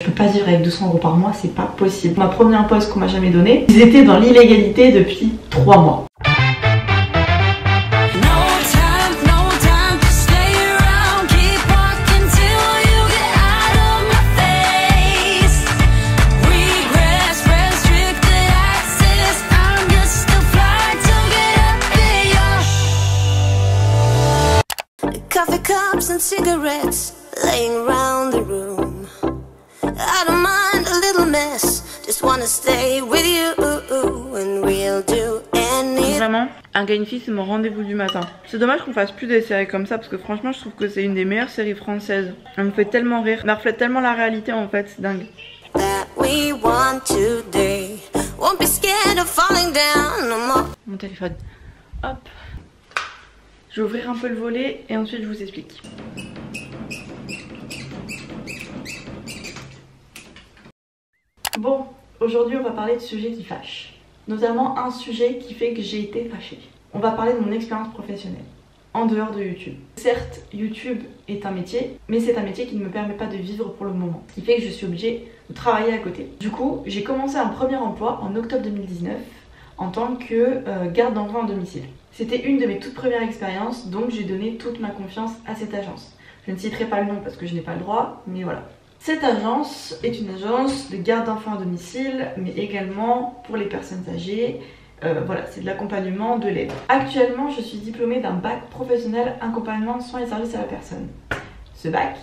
Je peux pas vivre avec 200 € par mois, c'est pas possible. Ma première poste qu'on m'a jamais donnée, ils étaient dans l'illégalité depuis 3 mois. Coffee cups and cigarettes laying around the room. I don't mind a little mess, just wanna stay with you and we'll do anything. Vraiment, Un gars et une fille, c'est mon rendez-vous du matin. C'est dommage qu'on fasse plus des séries comme ça parce que franchement, je trouve que c'est une des meilleures séries françaises. Elle me fait tellement rire, elle reflète tellement la réalité en fait, c'est dingue. Mon téléphone. Hop. Je vais ouvrir un peu le volet et ensuite je vous explique. Bon, aujourd'hui on va parler de sujets qui fâchent. Notamment un sujet qui fait que j'ai été fâchée. On va parler de mon expérience professionnelle, en dehors de YouTube. Certes, YouTube est un métier, mais c'est un métier qui ne me permet pas de vivre pour le moment. Ce qui fait que je suis obligée de travailler à côté. Du coup, j'ai commencé un premier emploi en octobre 2019 en tant que garde d'enfants à domicile. C'était une de mes toutes premières expériences, donc j'ai donné toute ma confiance à cette agence. Je ne citerai pas le nom parce que je n'ai pas le droit, mais voilà. Cette agence est une agence de garde d'enfants à domicile, mais également pour les personnes âgées. Voilà, c'est de l'accompagnement, de l'aide. Actuellement, je suis diplômée d'un bac professionnel accompagnement soins et services à la personne. Ce bac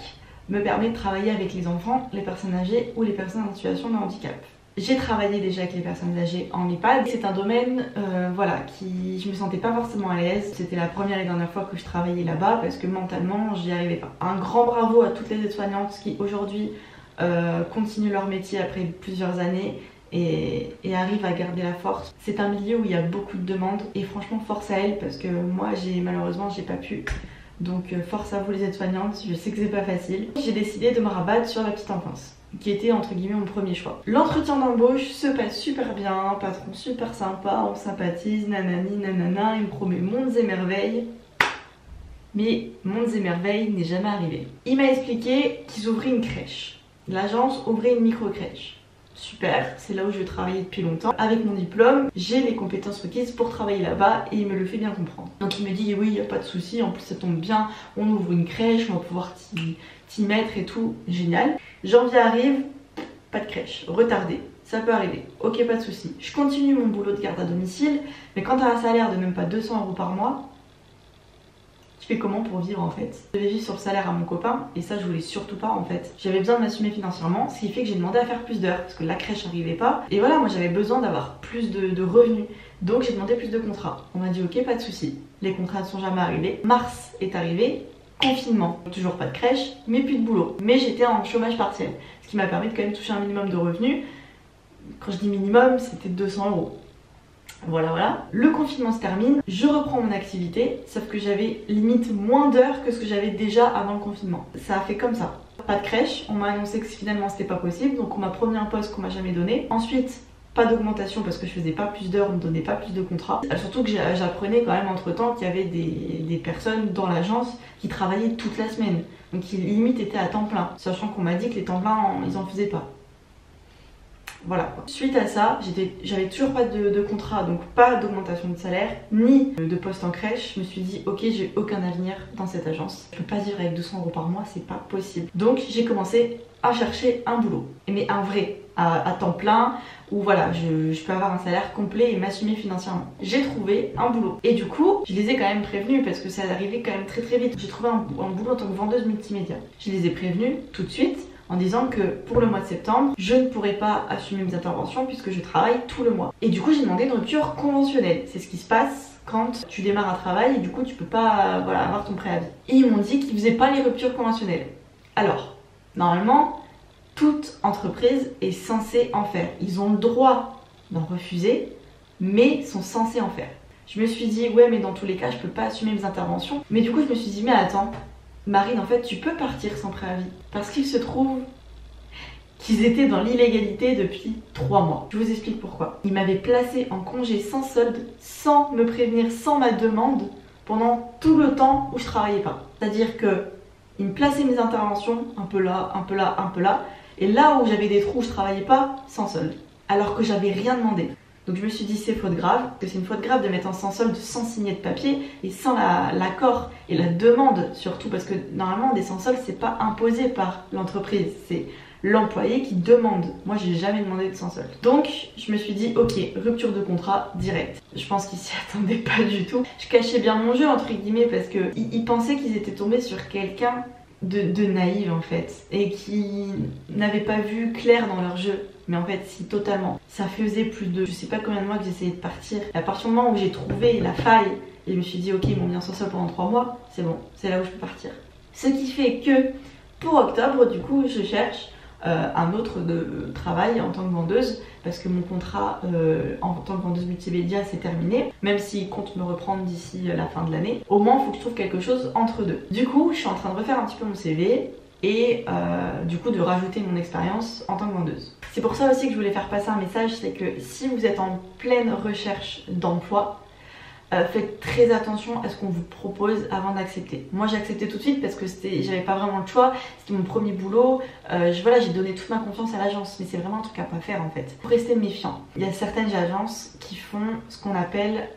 me permet de travailler avec les enfants, les personnes âgées ou les personnes en situation de handicap. J'ai travaillé déjà avec les personnes âgées en EHPAD. C'est un domaine voilà, qui je me sentais pas forcément à l'aise. C'était la première et dernière fois que je travaillais là-bas parce que mentalement j'y arrivais pas. Un grand bravo à toutes les aides-soignantes qui aujourd'hui continuent leur métier après plusieurs années et arrivent à garder la force. C'est un milieu où il y a beaucoup de demandes et franchement force à elles parce que moi malheureusement j'ai pas pu. Donc force à vous les aides-soignantes, je sais que c'est pas facile. J'ai décidé de me rabattre sur la petite enfance, qui était entre guillemets mon premier choix. L'entretien d'embauche se passe super bien, patron super sympa, on sympathise, nanani nanana, il me promet mondes et merveilles. Mais mondes et merveilles n'est jamais arrivé. Il m'a expliqué qu'ils ouvraient une crèche. L'agence ouvrait une micro-crèche. Super, c'est là où je vais travailler depuis longtemps. Avec mon diplôme, j'ai les compétences requises pour travailler là-bas et il me le fait bien comprendre. Donc il me dit oui, il n'y a pas de souci, en plus ça tombe bien, on ouvre une crèche, on va pouvoir t'y mettre et tout, génial. Janvier arrive, pas de crèche, retardé, ça peut arriver, ok pas de souci. Je continue mon boulot de garde à domicile, mais quand t'as un salaire de même pas 200 € par mois, tu fais comment pour vivre en fait? Je devais vivre sur le salaire à mon copain et ça je voulais surtout pas en fait. J'avais besoin de m'assumer financièrement, ce qui fait que j'ai demandé à faire plus d'heures parce que la crèche n'arrivait pas. Et voilà, moi j'avais besoin d'avoir plus de revenus. Donc j'ai demandé plus de contrats. On m'a dit ok, pas de souci. Les contrats ne sont jamais arrivés. Mars est arrivé, confinement. Toujours pas de crèche, mais plus de boulot. Mais j'étais en chômage partiel, ce qui m'a permis de quand même toucher un minimum de revenus. Quand je dis minimum, c'était 200 €. Voilà. Le confinement se termine, je reprends mon activité, sauf que j'avais limite moins d'heures que ce que j'avais déjà avant le confinement. Ça a fait comme ça. Pas de crèche, on m'a annoncé que finalement c'était pas possible, donc on m'a promis un poste qu'on m'a jamais donné. Ensuite, pas d'augmentation parce que je faisais pas plus d'heures, on me donnait pas plus de contrats. Surtout que j'apprenais quand même entre temps qu'il y avait des personnes dans l'agence qui travaillaient toute la semaine. Donc qui limite étaient à temps plein, sachant qu'on m'a dit que les temps pleins, ils en faisaient pas. Voilà. Suite à ça, j'avais toujours pas de contrat, donc pas d'augmentation de salaire, ni de poste en crèche. Je me suis dit, ok, j'ai aucun avenir dans cette agence. Je peux pas vivre avec 200 € par mois, c'est pas possible. Donc j'ai commencé à chercher un boulot, mais un vrai, à temps plein, où voilà, je peux avoir un salaire complet et m'assumer financièrement. J'ai trouvé un boulot. Et du coup, je les ai quand même prévenus parce que ça arrivait quand même très vite. J'ai trouvé un boulot en tant que vendeuse multimédia. Je les ai prévenus tout de suite, en disant que pour le mois de septembre, je ne pourrais pas assumer mes interventions puisque je travaille tout le mois. Et du coup, j'ai demandé une rupture conventionnelle. C'est ce qui se passe quand tu démarres un travail et du coup, tu peux pas avoir ton préavis. Et ils m'ont dit qu'ils faisaient pas les ruptures conventionnelles. Alors, normalement, toute entreprise est censée en faire. Ils ont le droit d'en refuser, mais sont censés en faire. Je me suis dit, ouais, mais dans tous les cas, je peux pas assumer mes interventions. Mais du coup, je me suis dit, mais attends, Marine, en fait, tu peux partir sans préavis. Parce qu'il se trouve qu'ils étaient dans l'illégalité depuis 3 mois. Je vous explique pourquoi. Ils m'avaient placé en congé sans solde, sans me prévenir, sans ma demande, pendant tout le temps où je travaillais pas. C'est-à-dire que ils me plaçaient mes interventions, un peu là, un peu là, un peu là, Et là où j'avais des trous, je travaillais pas, sans solde. Alors que j'avais rien demandé. Donc je me suis dit c'est faute grave, que c'est une faute grave de mettre un sans solde sans signer de papier et sans l'accord et la demande surtout, parce que normalement des sans solde c'est pas imposé par l'entreprise, c'est l'employé qui demande. Moi j'ai jamais demandé de sans solde. Donc je me suis dit ok, rupture de contrat direct. Je pense qu'ils s'y attendaient pas du tout. Je cachais bien mon jeu entre guillemets parce que ils pensaient qu'ils étaient tombés sur quelqu'un de naïve en fait et qui n'avait pas vu clair dans leur jeu. Mais en fait si, totalement. Ça faisait plus de je sais pas combien de mois que j'essayais de partir. Et à partir du moment où j'ai trouvé la faille et je me suis dit ok, ils m'ont mis en sans solde pendant 3 mois, c'est bon, c'est là où je peux partir. Ce qui fait que pour octobre du coup je cherche un autre travail en tant que vendeuse parce que mon contrat en tant que vendeuse multimédia c'est terminé, même s'il compte me reprendre d'ici la fin de l'année. Au moins il faut que je trouve quelque chose entre deux. Du coup je suis en train de refaire un petit peu mon CV et du coup de rajouter mon expérience en tant que vendeuse. C'est pour ça aussi que je voulais faire passer un message, c'est que si vous êtes en pleine recherche d'emploi, faites très attention à ce qu'on vous propose avant d'accepter. Moi j'ai accepté tout de suite parce que j'avais pas vraiment le choix, c'était mon premier boulot, voilà, j'ai donné toute ma confiance à l'agence, mais c'est vraiment un truc à pas faire en fait. Faut rester méfiant. Il y a certaines agences qui font ce qu'on appelle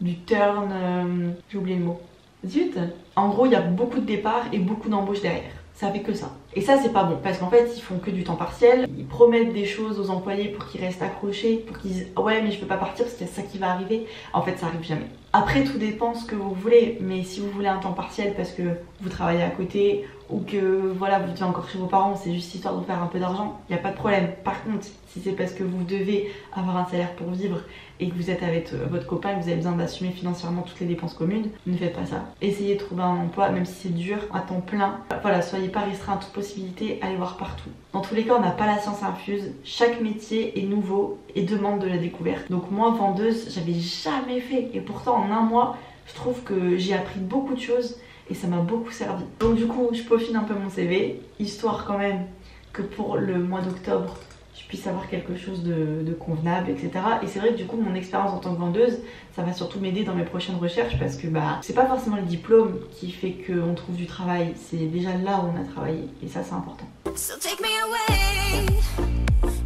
du turn... j'ai oublié le mot. Zut. En gros il y a beaucoup de départs et beaucoup d'embauches derrière. Ça fait que ça. Et ça c'est pas bon parce qu'en fait ils font que du temps partiel, ils promettent des choses aux employés pour qu'ils restent accrochés, pour qu'ils disent ouais mais je peux pas partir parce qu'il y a ça qui va arriver. En fait ça arrive jamais. Après tout dépend ce que vous voulez, mais si vous voulez un temps partiel parce que vous travaillez à côté ou que voilà vous vivez encore chez vos parents, c'est juste histoire de faire un peu d'argent, il n'y a pas de problème. Par contre si c'est parce que vous devez avoir un salaire pour vivre et que vous êtes avec votre copain et que vous avez besoin d'assumer financièrement toutes les dépenses communes, ne faites pas ça. Essayez de trouver un emploi, même si c'est dur, à temps plein. Voilà, soyez pas restreint à toute possibilité, allez voir partout. Dans tous les cas, on n'a pas la science infuse, chaque métier est nouveau et demande de la découverte. Donc moi, vendeuse, j'avais jamais fait et pourtant en un mois, je trouve que j'ai appris beaucoup de choses et ça m'a beaucoup servi. Donc du coup, je peaufine un peu mon CV, histoire quand même que pour le mois d'octobre, je puisse avoir quelque chose de convenable, etc. Et c'est vrai que du coup mon expérience en tant que vendeuse, ça va surtout m'aider dans mes prochaines recherches parce que bah c'est pas forcément le diplôme qui fait qu'on trouve du travail, c'est déjà là où on a travaillé et ça c'est important. So take me away,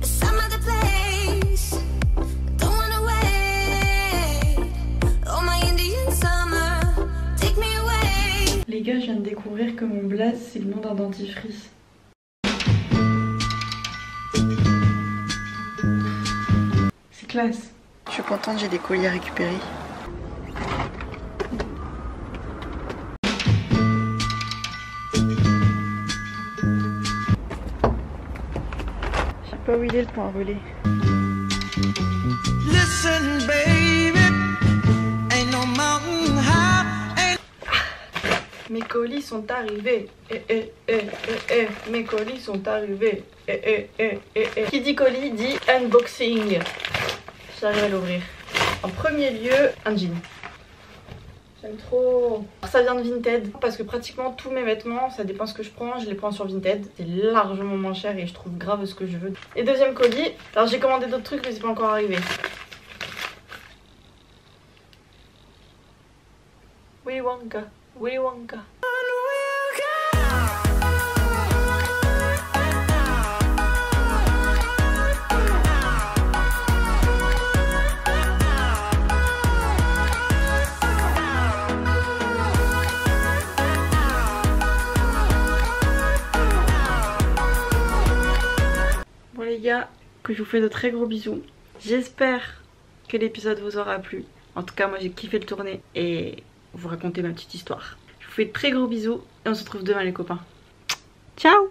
some other place. Don't wanna wait. Oh my Indian summer, take me away. Les gars, je viens de découvrir que mon blaze c'est le nom d'un dentifrice. Classe. Je suis contente, j'ai des colis à récupérer. Je sais pas où il est le point relais. Listen, baby. Ain't no mountain high. Mes colis sont arrivés. Mes colis sont arrivés. Qui dit colis dit unboxing. J'arrive à l'ouvrir. En premier lieu, un jean. J'aime trop. Ça vient de Vinted parce que pratiquement tous mes vêtements, ça dépend ce que je prends, je les prends sur Vinted. C'est largement moins cher et je trouve grave ce que je veux. Et deuxième colis, alors j'ai commandé d'autres trucs mais c'est pas encore arrivé. Willy Wonka, Willy Wonka. Les gars, que je vous fais de très gros bisous. J'espère que l'épisode vous aura plu. En tout cas moi j'ai kiffé le tourner et vous raconter ma petite histoire. Je vous fais de très gros bisous et on se retrouve demain les copains. Ciao.